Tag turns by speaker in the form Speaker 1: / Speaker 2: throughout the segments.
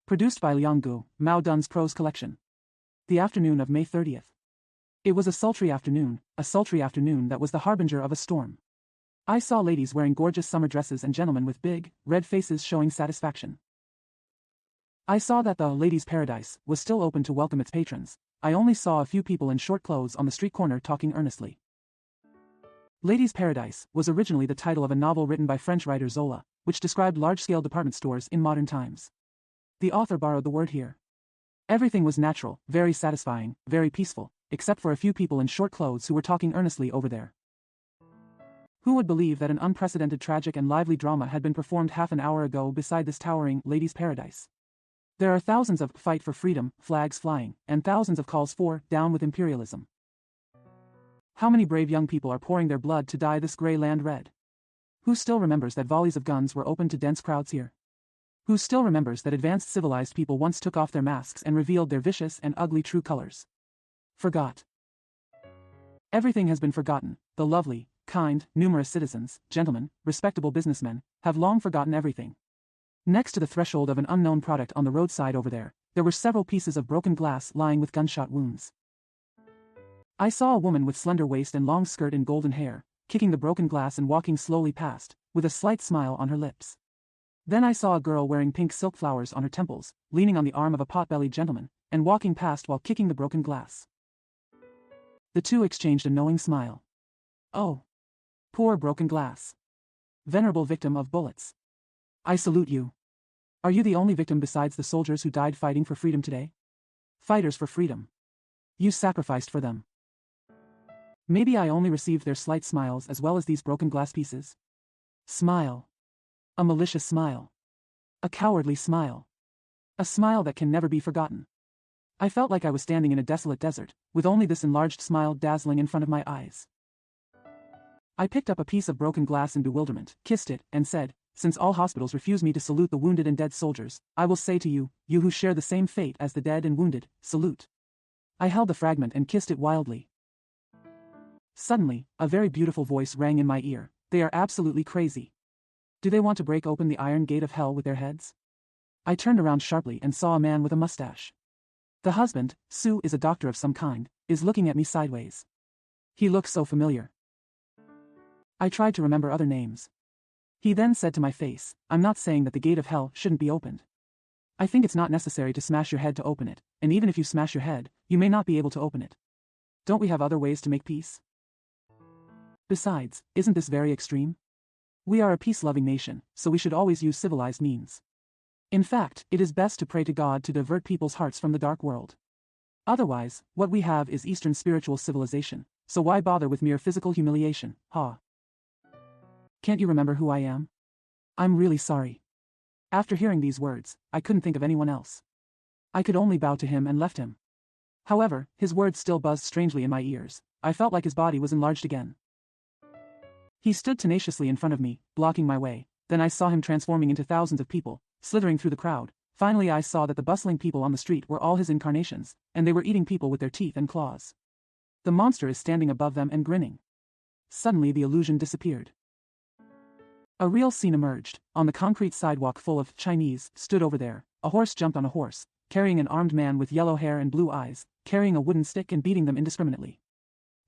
Speaker 1: Produced by Liang Gu, Mao Dun's Prose Collection. The afternoon of May 30th. It was a sultry afternoon that was the harbinger of a storm. I saw ladies wearing gorgeous summer dresses and gentlemen with big, red faces showing satisfaction. I saw that the ladies' paradise was still open to welcome its patrons. I only saw a few people in short clothes on the street corner talking earnestly. Ladies' Paradise was originally the title of a novel written by French writer Zola, which described large-scale department stores in modern times. The author borrowed the word here. Everything was natural, very satisfying, very peaceful, except for a few people in short clothes who were talking earnestly over there. Who would believe that an unprecedented tragic and lively drama had been performed half an hour ago beside this towering ladies' paradise? There are thousands of fight for freedom flags flying, and thousands of calls for down with imperialism. How many brave young people are pouring their blood to dye this grey land red? Who still remembers that volleys of guns were opened to dense crowds here? Who still remembers that advanced civilized people once took off their masks and revealed their vicious and ugly true colors? Forgot. Everything has been forgotten. The lovely, kind, numerous citizens, gentlemen, respectable businessmen, have long forgotten everything. Next to the threshold of an unknown product on the roadside over there were several pieces of broken glass lying with gunshot wounds. I saw a woman with slender waist and long skirt and golden hair, kicking the broken glass and walking slowly past, with a slight smile on her lips. Then I saw a girl wearing pink silk flowers on her temples, leaning on the arm of a pot-bellied gentleman, and walking past while kicking the broken glass. The two exchanged a knowing smile. Oh. Poor broken glass. Venerable victim of bullets. I salute you. Are you the only victim besides the soldiers who died fighting for freedom today? Fighters for freedom. You sacrificed for them. Maybe I only received their slight smiles as well as these broken glass pieces. Smile. A malicious smile. A cowardly smile. A smile that can never be forgotten. I felt like I was standing in a desolate desert, with only this enlarged smile dazzling in front of my eyes. I picked up a piece of broken glass in bewilderment, kissed it, and said, since all hospitals refuse me to salute the wounded and dead soldiers, I will say to you, you who share the same fate as the dead and wounded, salute. I held the fragment and kissed it wildly. Suddenly, a very beautiful voice rang in my ear. They are absolutely crazy. Do they want to break open the iron gate of hell with their heads? I turned around sharply and saw a man with a mustache. The husband, Sue is a doctor of some kind, is looking at me sideways. He looks so familiar. I tried to remember other names. He then said to my face, I'm not saying that the gate of hell shouldn't be opened. I think it's not necessary to smash your head to open it, and even if you smash your head, you may not be able to open it. Don't we have other ways to make peace? Besides, isn't this very extreme? We are a peace-loving nation, so we should always use civilized means. In fact, it is best to pray to God to divert people's hearts from the dark world. Otherwise, what we have is Eastern spiritual civilization, so why bother with mere physical humiliation, huh? Can't you remember who I am? I'm really sorry. After hearing these words, I couldn't think of anyone else. I could only bow to him and left him. However, his words still buzzed strangely in my ears. I felt like his body was enlarged again. He stood tenaciously in front of me, blocking my way. Then I saw him transforming into thousands of people, slithering through the crowd. Finally I saw that the bustling people on the street were all his incarnations, and they were eating people with their teeth and claws. The monster is standing above them and grinning. Suddenly the illusion disappeared. A real scene emerged. On the concrete sidewalk full of Chinese stood over there. A horse jumped on a horse, carrying an armed man with yellow hair and blue eyes, carrying a wooden stick and beating them indiscriminately.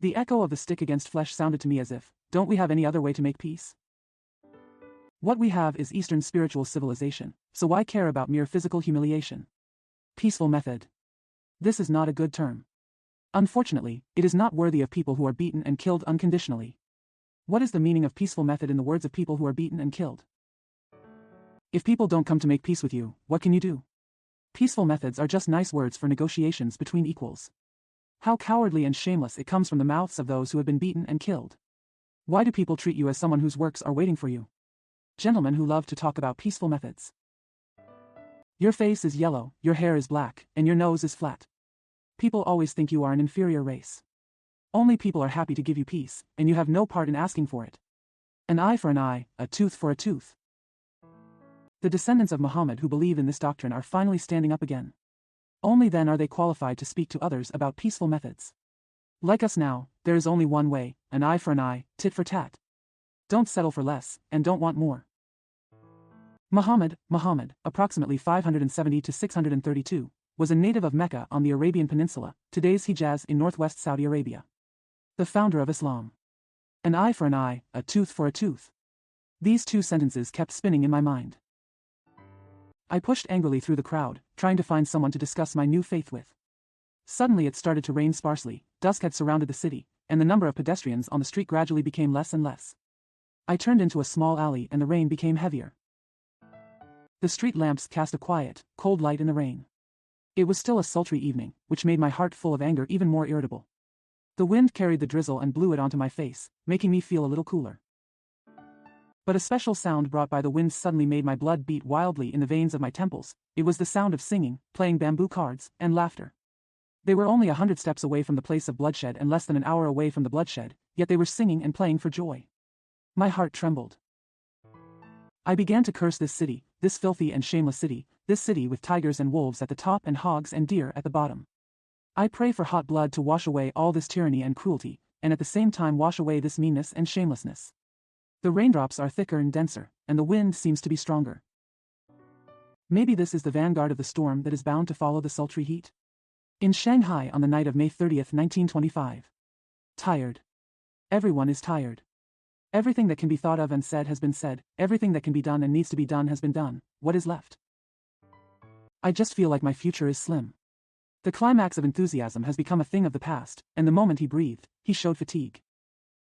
Speaker 1: The echo of the stick against flesh sounded to me as if, don't we have any other way to make peace? What we have is Eastern spiritual civilization, so why care about mere physical humiliation? Peaceful method. This is not a good term. Unfortunately, it is not worthy of people who are beaten and killed unconditionally. What is the meaning of peaceful method in the words of people who are beaten and killed? If people don't come to make peace with you, what can you do? Peaceful methods are just nice words for negotiations between equals. How cowardly and shameless it comes from the mouths of those who have been beaten and killed. Why do people treat you as someone whose works are waiting for you? Gentlemen who love to talk about peaceful methods. Your face is yellow, your hair is black, and your nose is flat. People always think you are an inferior race. Only people are happy to give you peace, and you have no part in asking for it. An eye for an eye, a tooth for a tooth. The descendants of Muhammad who believe in this doctrine are finally standing up again. Only then are they qualified to speak to others about peaceful methods. Like us now, there is only one way, an eye for an eye, tit for tat. Don't settle for less, and don't want more. Muhammad, approximately 570 to 632, was a native of Mecca on the Arabian Peninsula, today's Hijaz in northwest Saudi Arabia. The founder of Islam. An eye for an eye, a tooth for a tooth. These two sentences kept spinning in my mind. I pushed angrily through the crowd, trying to find someone to discuss my new faith with. Suddenly it started to rain sparsely, dusk had surrounded the city, and the number of pedestrians on the street gradually became less and less. I turned into a small alley and the rain became heavier. The street lamps cast a quiet, cold light in the rain. It was still a sultry evening, which made my heart full of anger even more irritable. The wind carried the drizzle and blew it onto my face, making me feel a little cooler. But a special sound brought by the wind suddenly made my blood beat wildly in the veins of my temples. It was the sound of singing, playing bamboo cards, and laughter. They were only 100 steps away from the place of bloodshed and less than an hour away from the bloodshed, yet they were singing and playing for joy. My heart trembled. I began to curse this city, this filthy and shameless city, this city with tigers and wolves at the top and hogs and deer at the bottom. I pray for hot blood to wash away all this tyranny and cruelty, and at the same time wash away this meanness and shamelessness. The raindrops are thicker and denser, and the wind seems to be stronger. Maybe this is the vanguard of the storm that is bound to follow the sultry heat. In Shanghai on the night of May 30th, 1925. Tired. Everyone is tired. Everything that can be thought of and said has been said, everything that can be done and needs to be done has been done. What is left? I just feel like my future is slim. The climax of enthusiasm has become a thing of the past, and the moment he breathed, he showed fatigue.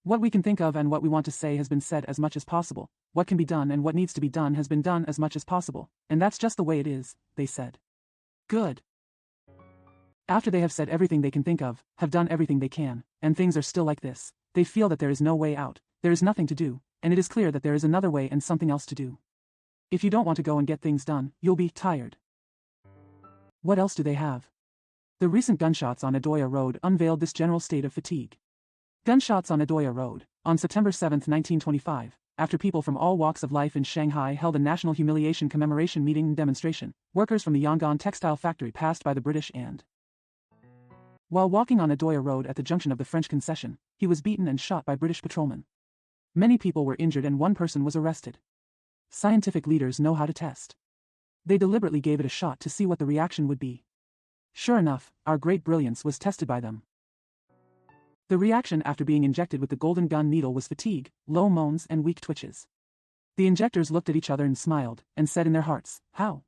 Speaker 1: What we can think of and what we want to say has been said as much as possible. What can be done and what needs to be done has been done as much as possible, and that's just the way it is, they said. Good. After they have said everything they can think of, have done everything they can, and things are still like this, they feel that there is no way out, there is nothing to do, and it is clear that there is another way and something else to do. If you don't want to go and get things done, you'll be tired. What else do they have? The recent gunshots on Adoya Road unveiled this general state of fatigue. Gunshots on Adoya Road, on September 7, 1925, after people from all walks of life in Shanghai held a national humiliation commemoration meeting and demonstration, workers from the Yangon textile factory passed by the British and while walking on Adoya Road at the junction of the French concession, he was beaten and shot by British patrolmen. Many people were injured and one person was arrested. Scientific leaders know how to test. They deliberately gave it a shot to see what the reaction would be. Sure enough, our great brilliance was tested by them. The reaction after being injected with the golden gun needle was fatigue, low moans and weak twitches. The injectors looked at each other and smiled, and said in their hearts, "How?